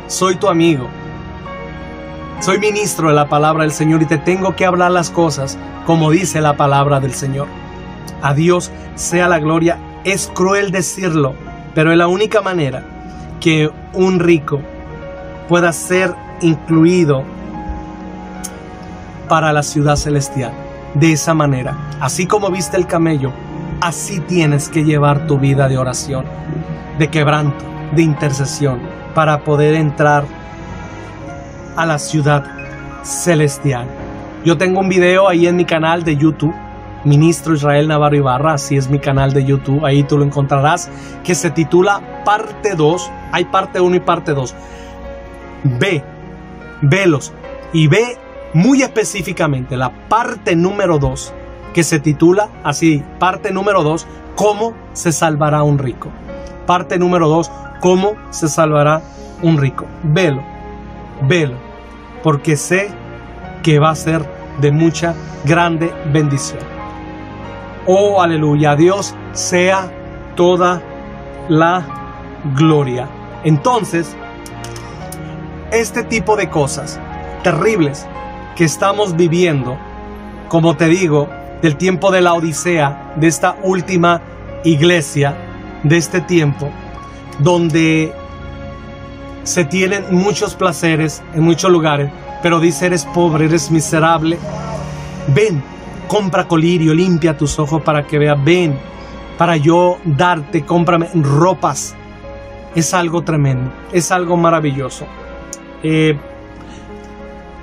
Soy tu amigo. Soy ministro de la palabra del Señor y te tengo que hablar las cosas como dice la palabra del Señor. A Dios sea la gloria. Es cruel decirlo, pero es la única manera que un rico pueda ser incluido para la ciudad celestial. De esa manera, así como viste el camello, así tienes que llevar tu vida de oración, de quebranto, de intercesión, para poder entrar a la ciudad celestial. Yo tengo un video ahí en mi canal de YouTube, Ministro Israel Navarro Ibarra, así es mi canal de YouTube, ahí tú lo encontrarás, que se titula Parte 2, hay parte 1 y parte 2. Velos y ve muy específicamente la parte número 2, que se titula así, parte número 2, ¿cómo se salvará un rico? Parte número 2, ¿cómo se salvará un rico? Velo, porque sé que va a ser de mucha, grande bendición. Oh, aleluya, a Dios sea toda la gloria. Entonces, este tipo de cosas terribles que estamos viviendo, como te digo, del tiempo de la Odisea, de esta última iglesia, de este tiempo, donde se tienen muchos placeres en muchos lugares, pero dice: eres pobre, eres miserable. Ven, compra colirio, limpia tus ojos para que veas. Ven, para yo darte, cómprame ropas. Es algo tremendo, es algo maravilloso.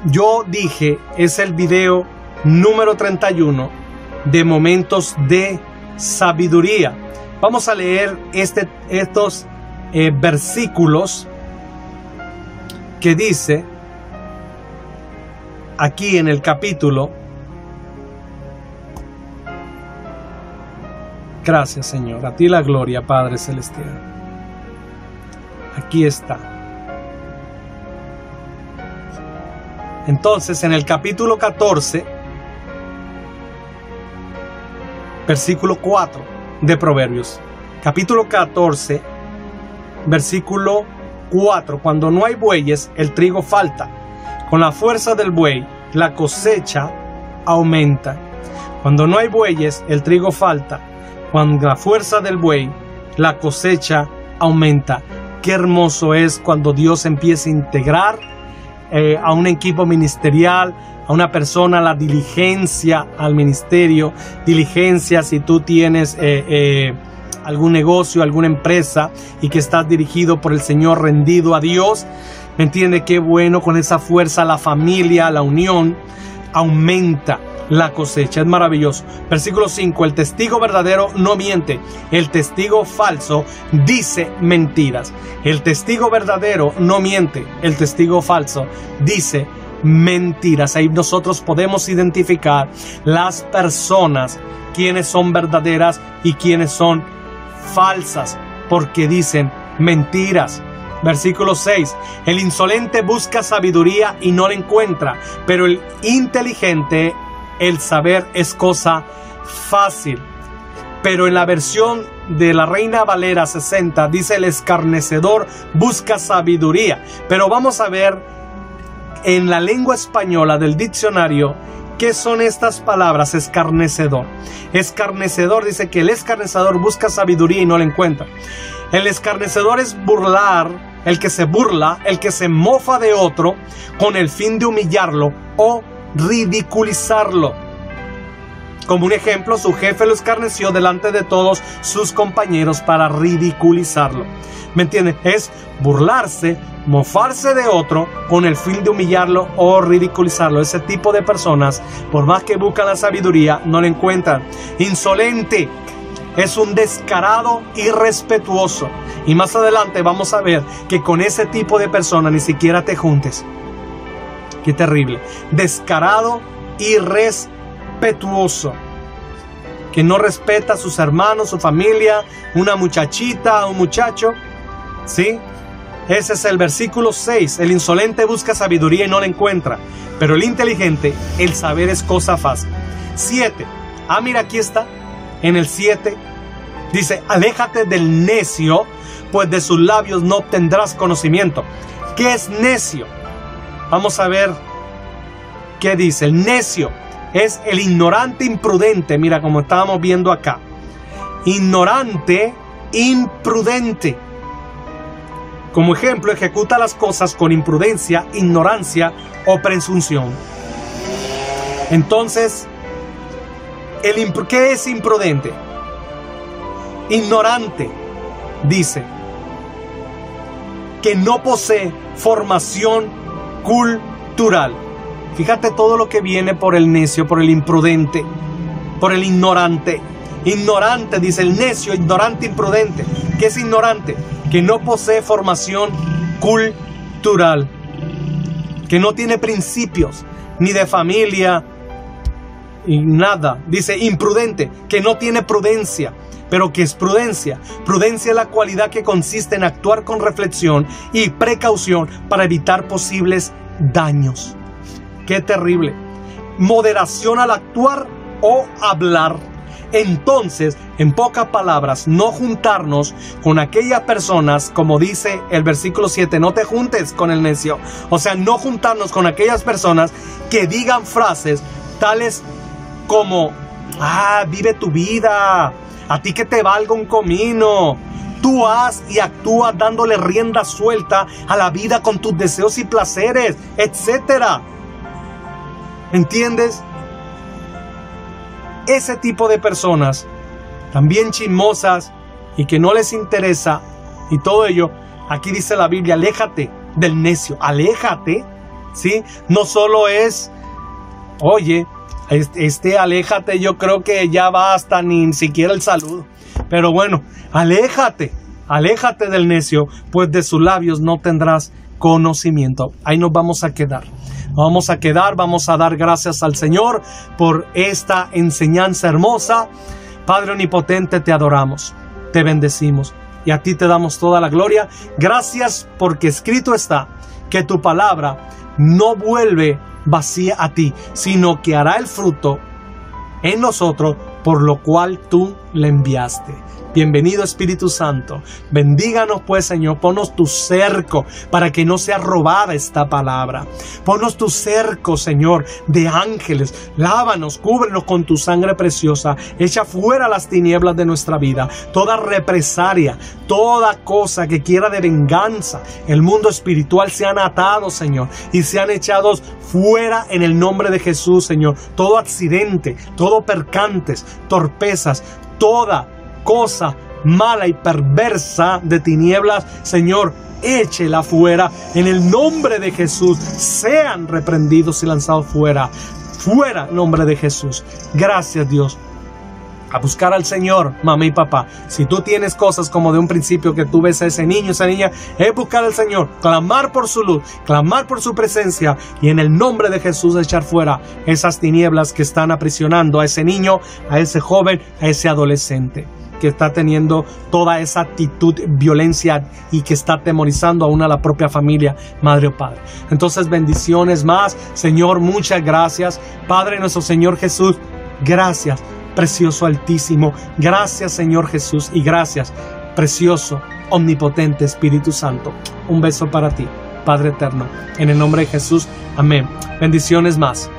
Yo dije, es el video número 31 de momentos de sabiduría. Vamos a leer estos versículos que dice aquí en el capítulo. Gracias, Señor, a ti la gloria, Padre Celestial. Aquí está. Entonces, en el capítulo 14, versículo 4 de Proverbios. Capítulo 14, versículo 4. Cuando no hay bueyes, el trigo falta. Con la fuerza del buey, la cosecha aumenta. Cuando no hay bueyes, el trigo falta. Con la fuerza del buey, la cosecha aumenta. Qué hermoso es cuando Dios empieza a integrar a un equipo ministerial, a una persona, la diligencia al ministerio, diligencia si tú tienes algún negocio, alguna empresa y que estás dirigido por el Señor, rendido a Dios. ¿Me entiende? Qué bueno, con esa fuerza la familia, la unión aumenta la cosecha. Es maravilloso. Versículo 5. El testigo verdadero no miente. El testigo falso dice mentiras. El testigo verdadero no miente. El testigo falso dice mentiras. Ahí nosotros podemos identificar las personas, quienes son verdaderas y quienes son falsas, porque dicen mentiras. Versículo 6. El insolente busca sabiduría y no la encuentra, pero el inteligente el saber es cosa fácil. Pero en la versión de la Reina Valera 60 dice el escarnecedor busca sabiduría. Pero vamos a ver en la lengua española del diccionario qué son estas palabras escarnecedor. Escarnecedor dice que el escarnecedor busca sabiduría y no la encuentra. El escarnecedor es burlar, el que se burla, el que se mofa de otro con el fin de humillarlo o ridiculizarlo. Como un ejemplo, su jefe lo escarneció delante de todos sus compañeros para ridiculizarlo. ¿Me entienden? Es burlarse, mofarse de otro con el fin de humillarlo o ridiculizarlo. Ese tipo de personas, por más que buscan la sabiduría, no la encuentran. Insolente es un descarado irrespetuoso. Y más adelante vamos a ver que con ese tipo de personas ni siquiera te juntes. Qué terrible. Descarado, irrespetuoso, que no respeta a sus hermanos, su familia, una muchachita, un muchacho. ¿Sí? Ese es el versículo 6. El insolente busca sabiduría y no la encuentra, pero el inteligente, el saber es cosa fácil. 7. Mira, aquí está. En el 7 dice: aléjate del necio, pues de sus labios no obtendrás conocimiento. ¿Qué es necio? Vamos a ver qué dice. El necio es el ignorante imprudente. Mira, como estábamos viendo acá. Ignorante, imprudente. Como ejemplo, ejecuta las cosas con imprudencia, ignorancia o presunción. Entonces, ¿qué es imprudente? Ignorante, dice, que no posee formación cultural. Fíjate todo lo que viene por el necio, por el imprudente, por el ignorante. Ignorante, dice el necio, ignorante, imprudente. ¿Qué es ignorante? Que no posee formación cultural, que no tiene principios, ni de familia, y nada. Dice imprudente, que no tiene prudencia. ¿Pero qué es prudencia? Prudencia es la cualidad que consiste en actuar con reflexión y precaución para evitar posibles daños. ¡Qué terrible! Moderación al actuar o hablar. Entonces, en pocas palabras, no juntarnos con aquellas personas, como dice el versículo 7, no te juntes con el necio. O sea, no juntarnos con aquellas personas que digan frases tales como: vive tu vida, a ti que te valga un comino. Tú haz y actúa dándole rienda suelta a la vida con tus deseos y placeres, etcétera. ¿Entiendes? Ese tipo de personas, también chismosas y que no les interesa y todo ello, aquí dice la Biblia: aléjate del necio, aléjate, ¿sí? No solo es, oye, aléjate, yo creo que ya basta, ni siquiera el saludo, pero bueno, aléjate del necio, pues de sus labios no tendrás conocimiento. Ahí nos vamos a quedar. Vamos a dar gracias al Señor por esta enseñanza hermosa. Padre omnipotente, te adoramos, te bendecimos y a ti te damos toda la gloria. Gracias porque escrito está que tu palabra no vuelve vacía a ti, sino que hará el fruto en nosotros, por lo cual tú le enviaste. Bienvenido Espíritu Santo. Bendíganos pues, Señor. Ponnos tu cerco para que no sea robada esta palabra. Ponnos tu cerco, Señor, de ángeles. Lávanos, cúbrenos con tu sangre preciosa. Echa fuera las tinieblas de nuestra vida. Toda represalia, toda cosa que quiera de venganza, el mundo espiritual se han atado, Señor, y se han echado fuera en el nombre de Jesús, Señor. Todo accidente, todo percantes, torpezas, toda cosa mala y perversa de tinieblas, Señor, échela fuera en el nombre de Jesús. Sean reprendidos y lanzados fuera en nombre de Jesús. Gracias, Dios. A buscar al Señor, mamá y papá. Si tú tienes cosas como de un principio que tú ves a ese niño, esa niña, es buscar al Señor, clamar por su luz, clamar por su presencia y en el nombre de Jesús echar fuera esas tinieblas que están aprisionando a ese niño, a ese joven, a ese adolescente. que está teniendo toda esa actitud, violencia y que está atemorizando aún a la propia familia, Madre o Padre. Entonces, bendiciones más. Señor, muchas gracias. Padre nuestro Señor Jesús, gracias, precioso Altísimo. Gracias, Señor Jesús, y gracias, precioso, omnipotente Espíritu Santo. Un beso para ti, Padre eterno. En el nombre de Jesús, amén. Bendiciones más.